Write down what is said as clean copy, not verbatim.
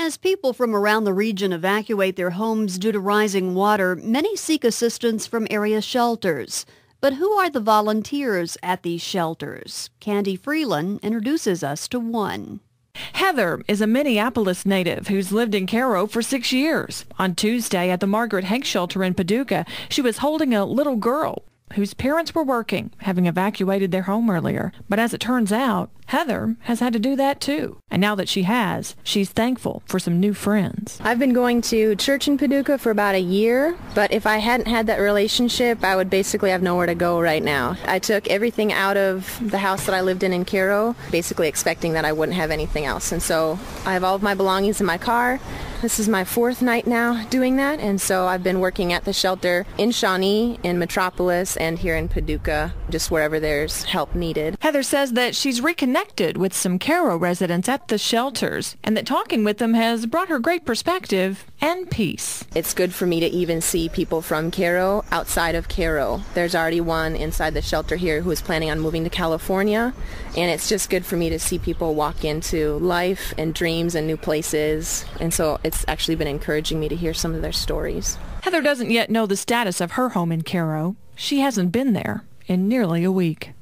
As people from around the region evacuate their homes due to rising water, many seek assistance from area shelters. But who are the volunteers at these shelters? Candy Freeland introduces us to one. Heather is a Minneapolis native who's lived in Cairo for 6 years. On Tuesday at the Margaret Hank shelter in Paducah, she was holding a little girl whose parents were working, having evacuated their home earlier. But as it turns out, Heather has had to do that too. And now that she has, she's thankful for some new friends. I've been going to church in Paducah for about a year, but if I hadn't had that relationship, I would basically have nowhere to go right now. I took everything out of the house that I lived in Cairo, basically expecting that I wouldn't have anything else. And so I have all of my belongings in my car. This is my 4th night now doing that, and so I've been working at the shelter in Shawnee, in Metropolis, and here in Paducah, just wherever there's help needed. Heather says that she's reconnected with some Cairo residents at the shelters, and that talking with them has brought her great perspective and peace. It's good for me to even see people from Cairo outside of Cairo. There's already one inside the shelter here who is planning on moving to California, and it's just good for me to see people walk into life and dreams and new places, and so it's actually been encouraging me to hear some of their stories. Heather doesn't yet know the status of her home in Cairo. She hasn't been there in nearly a week.